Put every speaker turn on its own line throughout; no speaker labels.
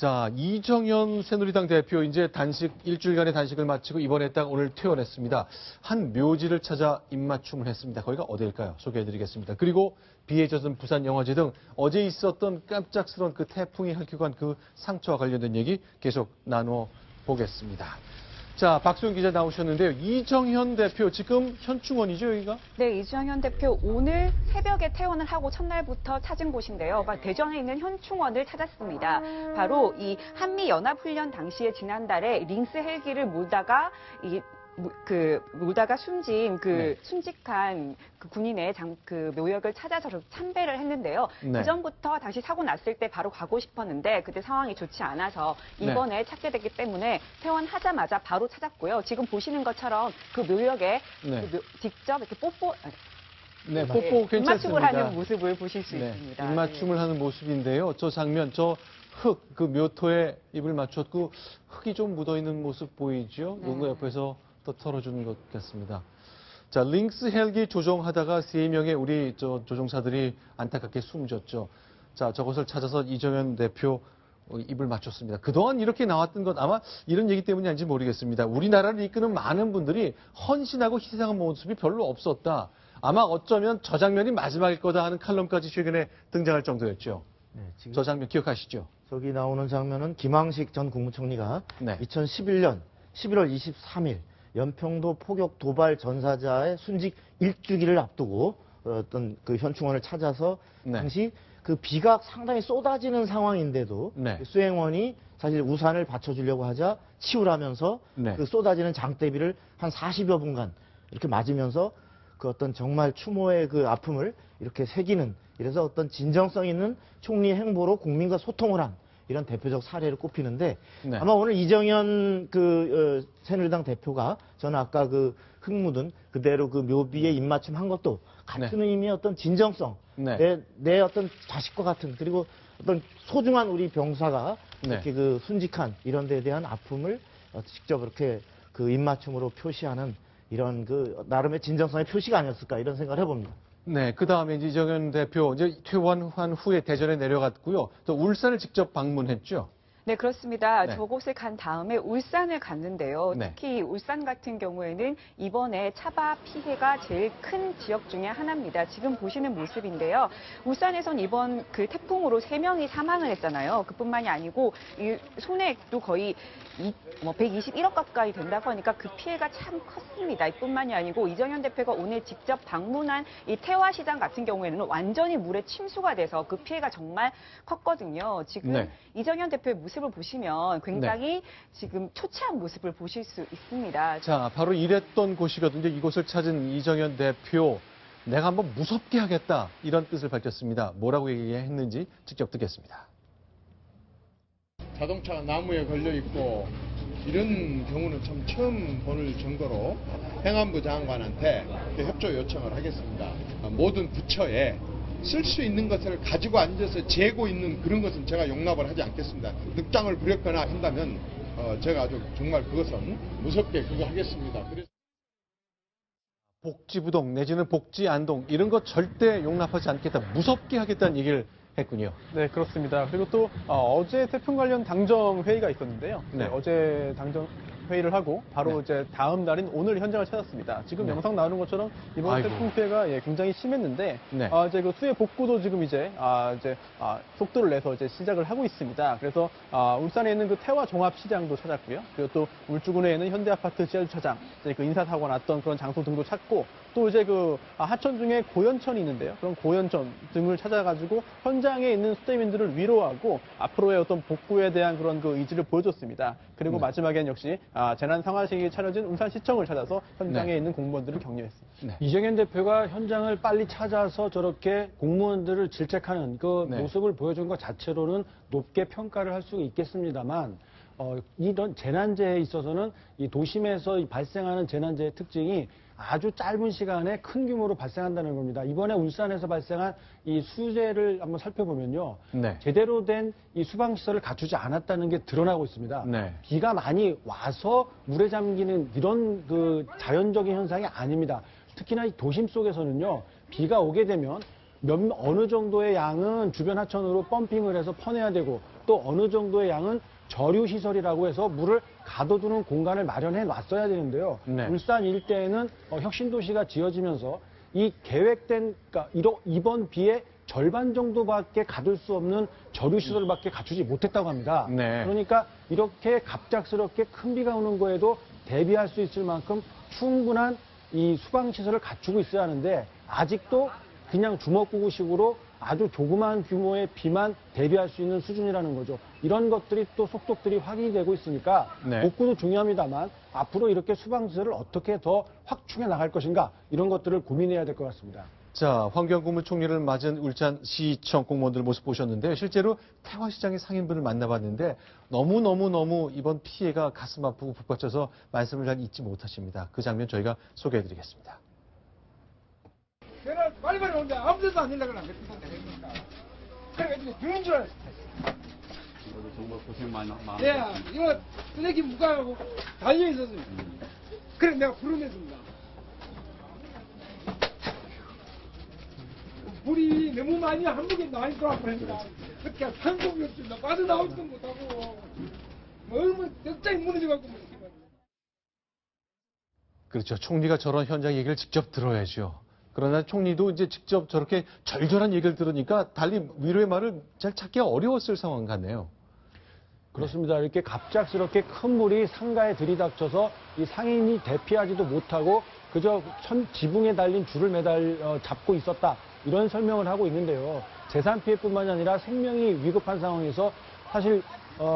자, 이정현 새누리당 대표 이제 일주일간의 단식을 마치고 이번에 딱 오늘 퇴원했습니다. 한 묘지를 찾아 입맞춤을 했습니다. 거기가 어디일까요? 소개해드리겠습니다. 그리고 비에 젖은 부산영화제 등 어제 있었던 깜짝스러운 그 태풍이 핥히고 간 그 상처와 관련된 얘기 계속 나눠 보겠습니다. 자, 박수영 기자 나오셨는데요. 이정현 대표 지금 현충원이죠, 여기가?
네, 이정현 대표 오늘 새벽에 퇴원을 하고 첫날부터 찾은 곳인데요. 대전에 있는 현충원을 찾았습니다. 바로 이 한미연합훈련 당시에 지난달에 링스 헬기를 몰다가 숨진 순직한 그 군인의 묘역을 찾아서 참배를 했는데요.
네.
그전부터 다시 사고 났을 때 바로 가고 싶었는데 그때 상황이 좋지 않아서 이번에 찾게 됐기 때문에 퇴원하자마자 바로 찾았고요. 지금 보시는 것처럼 그 묘역에 직접 이렇게 뽀뽀
괜찮습니다.
입맞춤을 하는 모습을 보실 수
네,
있습니다.
입맞춤을 하는 모습인데요. 저 장면, 그 묘토에 입을 맞췄고 흙이 좀 묻어있는 모습 보이죠? 뭔가 옆에서 또 털어주는 것 같습니다. 자, 링스 헬기 조종하다가 3명의 우리 조종사들이 안타깝게 숨졌죠. 자, 저것을 찾아서 이정현 대표 입을 맞췄습니다. 그동안 이렇게 나왔던 것 아마 이런 얘기 때문이 아닌지 모르겠습니다. 우리나라를 이끄는 많은 분들이 헌신하고 희생한 모습이 별로 없었다. 아마 어쩌면 저 장면이 마지막일 거다 하는 칼럼까지 최근에 등장할 정도였죠.
네, 지금
저 장면 기억하시죠?
저기 나오는 장면은 김황식 전 국무총리가
네.
2011년 11월 23일 연평도 포격 도발 전사자의 순직 1주기를 앞두고 어떤 그 현충원을 찾아서 당시 그 비가 상당히 쏟아지는 상황인데도 그 수행원이 사실 우산을 받쳐주려고 하자 치우라면서 그 쏟아지는 장대비를 한 40여 분간 이렇게 맞으면서 그 어떤 정말 추모의 그 아픔을 이렇게 새기는, 이래서 어떤 진정성 있는 총리 행보로 국민과 소통을 한 이런 대표적 사례를 꼽히는데 아마 오늘 이정현 새누리당 대표가 저는 아까 그 흙 묻은 그대로 그 묘비에 입맞춤 한 것도 같은 의미의 어떤 진정성, 내 어떤 자식과 같은, 그리고 어떤 소중한 우리 병사가 이렇게 그 순직한 이런 데에 대한 아픔을 직접 이렇게 그 입맞춤으로 표시하는 이런 그 나름의 진정성의 표시가 아니었을까 이런 생각을 해봅니다.
네, 그 다음에 이정현 대표 이제 퇴원한 후에 대전에 내려갔고요. 또 울산을 직접 방문했죠.
네, 그렇습니다. 저곳을 간 다음에 울산을 갔는데요. 특히 울산 같은 경우에는 이번에 차바 피해가 제일 큰 지역 중에 하나입니다. 지금 보시는 모습인데요. 울산에선 이번 그 태풍으로 3명이 사망을 했잖아요. 그뿐만이 아니고 이 손해액도 거의 121억 가까이 된다고 하니까 그 피해가 참 컸습니다. 이뿐만이 아니고 이정현 대표가 오늘 직접 방문한 이 태화시장 같은 경우에는 완전히 물에 침수가 돼서 그 피해가 정말 컸거든요. 지금 이정현 대표의 모습을 보시면 굉장히 지금 초췌한 모습을 보실 수 있습니다.
자, 바로 이랬던 곳이거든요. 이곳을 찾은 이정현 대표, 내가 한번 무섭게 하겠다 이런 뜻을 밝혔습니다. 뭐라고 얘기했는지 직접 듣겠습니다.
자동차가 나무에 걸려 있고 이런 경우는 참 처음 보는 정도로 행안부 장관한테 협조 요청을 하겠습니다. 모든 부처에 쓸 수 있는 것을 가지고 앉아서 재고 있는 그런 것은 제가 용납을 하지 않겠습니다. 늑장을 부렸거나 한다면 제가 아주 정말 그것은 무섭게 그거 하겠습니다. 그래서
복지부동 내지는 복지안동 이런 거 절대 용납하지 않겠다. 무섭게 하겠다는 얘기를 했군요.
네, 그렇습니다. 그리고 또 어제 태풍 관련 당정 회의가 있었는데요. 어제 당정 회의를 하고 바로 이제 다음 날인 오늘 현장을 찾았습니다. 지금 영상 나오는 것처럼 이번 태풍 피해가 굉장히 심했는데 이제 그 수해 복구도 지금 이제 속도를 내서 이제 시작을 하고 있습니다. 그래서 울산에 있는 그 태화 종합시장도 찾았고요. 그리고 또 울주군에 있는 현대아파트 지하주차장, 이제 그 인사사고가 났던 그런 장소 등도 찾고 또 이제 그 하천 중에 고연천이 있는데요. 그런 고연천 등을 찾아가지고 현장에 있는 수도민들을 위로하고 앞으로의 어떤 복구에 대한 그런 그 의지를 보여줬습니다. 그리고 마지막엔 역시 재난 상황실이 차려진 울산시청을 찾아서 현장에 있는 공무원들을 격려했습니다.
이정현 대표가 현장을 빨리 찾아서 저렇게 공무원들을 질책하는 그 모습을 보여준 것 자체로는 높게 평가를 할 수 있겠습니다만 이런 재난재해에 있어서는 이 도심에서 발생하는 재난재해의 특징이 아주 짧은 시간에 큰 규모로 발생한다는 겁니다. 이번에 울산에서 발생한 이 수재를 한번 살펴보면요. 제대로 된 이 수방시설을 갖추지 않았다는 게 드러나고 있습니다. 비가 많이 와서 물에 잠기는 이런 그 자연적인 현상이 아닙니다. 특히나 이 도심 속에서는요. 비가 오게 되면 어느 정도의 양은 주변 하천으로 펌핑을 해서 퍼내야 되고 또 어느 정도의 양은 저류 시설이라고 해서 물을 가둬두는 공간을 마련해 놨어야 되는데요.
네.
울산 일대에는 혁신도시가 지어지면서 이 계획된, 그러니까 이번 비의 절반 정도밖에 가둘 수 없는 저류 시설밖에 갖추지 못했다고 합니다.
네.
그러니까 이렇게 갑작스럽게 큰 비가 오는 거에도 대비할 수 있을 만큼 충분한 이 수방 시설을 갖추고 있어야 하는데 아직도 그냥 주먹구구식으로 아주 조그마한 규모의 비만 대비할 수 있는 수준이라는 거죠. 이런 것들이 또 속속들이 확인이 되고 있으니까
네.
복구도 중요합니다만 앞으로 이렇게 수방 시설을 어떻게 더 확충해 나갈 것인가 이런 것들을 고민해야 될 것 같습니다.
자, 환경국무총리를 맞은 울산시청 공무원들 모습 보셨는데요. 실제로 태화시장의 상인분을 만나봤는데 너무 이번 피해가 가슴 아프고 북받쳐서 말씀을 잘 잊지 못하십니다. 그 장면 저희가 소개해드리겠습니다.
내가 빨리빨리 오는데 아무 데도 안 연락을 안 했던 되겠습니까? 그래가지고 죽는 줄 알았어.
정말 고생 많이
예, 이거 쓰레기 무가하고 달려있었어요. 그래 내가 부르냈습니다. 물이 너무 많이 한국에 나와 있더라고 그러니까 그렇게 한국이 없습니다. 빠져나오지도 못하고 너무 적장이 무너져갖고
그렇죠. 총리가 저런 현장 얘기를 직접 들어야죠. 그러나 총리도 이제 직접 저렇게 절절한 얘기를 들으니까 달리 위로의 말을 잘 찾기가 어려웠을 상황 같네요.
그렇습니다. 이렇게 갑작스럽게 큰 물이 상가에 들이닥쳐서 이 상인이 대피하지도 못하고 그저 지붕에 달린 줄을 잡고 있었다. 이런 설명을 하고 있는데요. 재산 피해뿐만이 아니라 생명이 위급한 상황에서 사실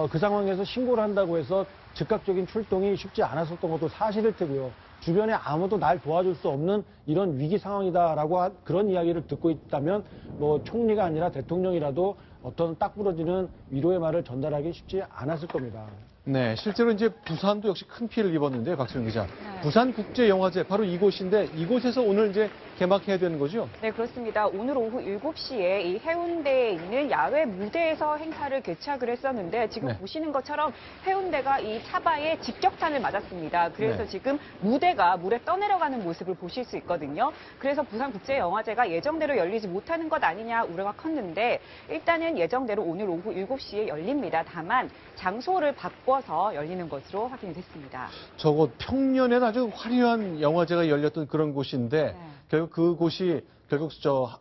그 상황에서 신고를 한다고 해서 즉각적인 출동이 쉽지 않았었던 것도 사실일 테고요. 주변에 아무도 날 도와줄 수 없는 이런 위기 상황이다라고 그런 이야기를 듣고 있다면 뭐 총리가 아니라 대통령이라도 어떤 딱 부러지는 위로의 말을 전달하기 쉽지 않았을 겁니다.
네, 실제로 이제 부산도 역시 큰 피해를 입었는데요, 박수영 기자.
네.
부산국제영화제 바로 이곳인데 이곳에서 오늘 이제 개막해야 되는 거죠?
네, 그렇습니다. 오늘 오후 7시에 이 해운대에 있는 야외 무대에서 행사를 개최하기로 했었는데 지금
네.
보시는 것처럼 해운대가 이 차바에 직격탄을 맞았습니다. 그래서
네.
지금 무대가 물에 떠내려가는 모습을 보실 수 있거든요. 그래서 부산국제영화제가 예정대로 열리지 못하는 것 아니냐 우려가 컸는데 일단은 예정대로 오늘 오후 7시에 열립니다. 다만 장소를 바꿔서 열리는 것으로 확인이 됐습니다.
저곳 평년에는 아주 화려한 영화제가 열렸던 그런 곳인데
네.
결국 그곳이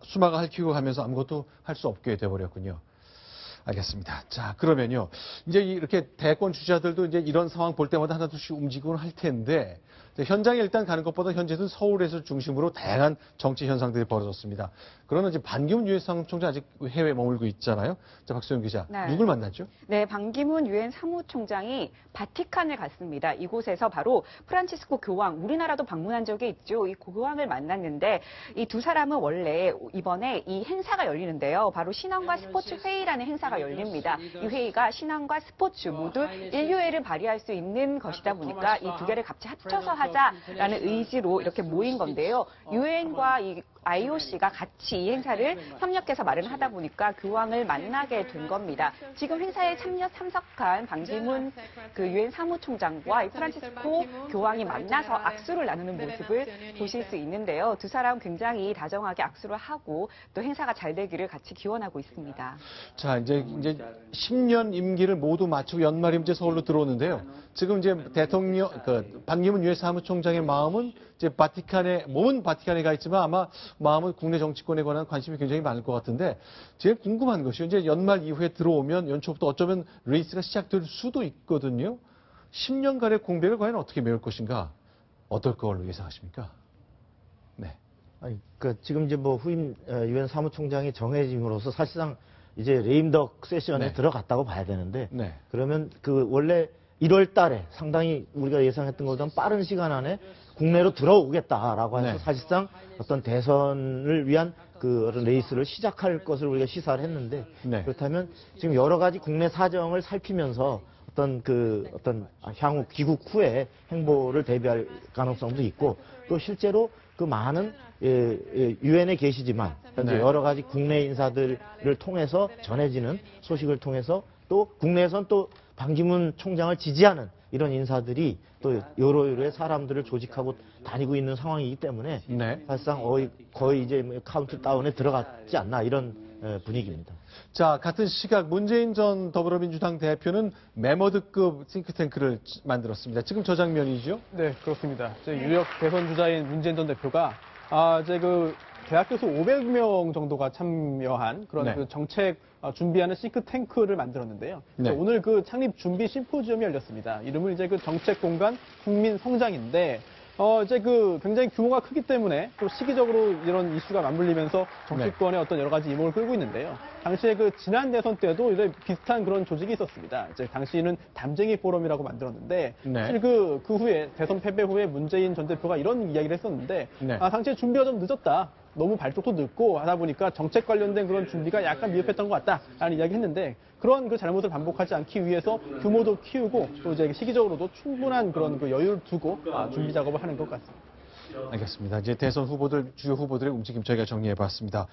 수마가 핥히고 가면서 아무것도 할 수 없게 돼버렸군요. 알겠습니다. 자, 그러면요. 이제 이렇게 대권 주자들도 이제 이런 상황 볼 때마다 하나둘씩 움직이곤 할 텐데, 현장에 일단 가는 것보다 현재는 서울에서 중심으로 다양한 정치 현상들이 벌어졌습니다. 그러나 이제 반기문 유엔 사무총장 아직 해외에 머물고 있잖아요. 자, 박소영 기자.
네.
누굴 만났죠?
네, 반기문 유엔 사무총장이 바티칸을 갔습니다. 이곳에서 바로 프란치스코 교황, 우리나라도 방문한 적이 있죠. 이 교황을 만났는데 이 두 사람은 원래 이번에 이 행사가 열리는데요. 바로 신앙과 스포츠 회의라는 행사가 열립니다. 이 회의가 신앙과 스포츠 모두 인류애를 발휘할 수 있는 것이다 보니까 이 두 개를 같이 합쳐서 하자라는 의지로 이렇게 모인 건데요. 유엔과 이 IOC가 같이 이 행사를 협력해서 마련하다 보니까 교황을 만나게 된 겁니다. 지금 행사에 참석한 반기문 그 유엔 사무총장과 이 프란치스코 교황이 만나서 악수를 나누는 모습을 보실 수 있는데요. 두 사람 굉장히 다정하게 악수를 하고 또 행사가 잘 되기를 같이 기원하고 있습니다.
자, 이제 10년 임기를 모두 마치고 연말이 이제 서울로 들어오는데요. 지금 이제 대통령, 반기문 유엔 사무총장의 마음은 이제 몸은 바티칸에 가 있지만 아마 마음은 국내 정치권에 관한 관심이 굉장히 많을 것 같은데, 제일 궁금한 것이 이제 연말 이후에 들어오면 연초부터 어쩌면 레이스가 시작될 수도 있거든요. 10년간의 공백을 과연 어떻게 메울 것인가? 어떨 걸로 예상하십니까? 네.
아니, 지금 이제 후임 유엔 사무총장이 정해짐으로써 사실상 이제 레임덕 세션에
네.
들어갔다고 봐야 되는데,
네.
그러면 원래 1월 달에 상당히 우리가 예상했던 것보다 빠른 시간 안에 국내로 들어오겠다라고 해서
네.
사실상 어떤 대선을 위한 그런 레이스를 시작할 것을 우리가 시사를 했는데,
네.
그렇다면 지금 여러 가지 국내 사정을 살피면서 어떤 향후 귀국 후에 행보를 대비할 가능성도 있고, 또 실제로 그 많은 유엔에 계시지만 현재
네.
여러 가지 국내 인사들을 통해서 전해지는 소식을 통해서 또 국내에선 또 반기문 총장을 지지하는 이런 인사들이 또 여러 사람들을 조직하고 다니고 있는 상황이기 때문에
네.
사실상 거의 이제 카운트다운에 들어갔지 않나 이런 분위기입니다.
자, 같은 시각 문재인 전 더불어민주당 대표는 메머드급 싱크탱크를 만들었습니다. 지금 저 장면이죠?
네, 그렇습니다. 유력 대선 주자인 문재인 전 대표가 이제 그 대학 교수 500명 정도가 참여한 그런
네.
그 정책 준비하는 싱크탱크를 만들었는데요.
네.
오늘 그 창립 준비 심포지엄이 열렸습니다. 이름은 이제 그 정책 공간 국민 성장인데 이제 그 굉장히 규모가 크기 때문에 또 시기적으로 이런 이슈가 맞물리면서 정치권의 어떤 여러 가지 이목을 끌고 있는데요. 당시에 그 지난 대선 때도 이제 비슷한 그런 조직이 있었습니다. 이제 당시에는 담쟁이 포럼이라고 만들었는데
네.
사실 그 후에 대선 패배 후에 문재인 전 대표가 이런 이야기를 했었는데
네.
당시에 준비가 좀 늦었다. 너무 발족도 늦고 하다 보니까 정책 관련된 그런 준비가 약간 미흡했던 것 같다라는 이야기 했는데 그런 그 잘못을 반복하지 않기 위해서 규모도 키우고 또 이제 시기적으로도 충분한 그런 그 여유를 두고 준비 작업을 하는 것 같습니다.
알겠습니다. 이제 대선 후보들, 주요 후보들의 움직임 저희가 정리해 봤습니다.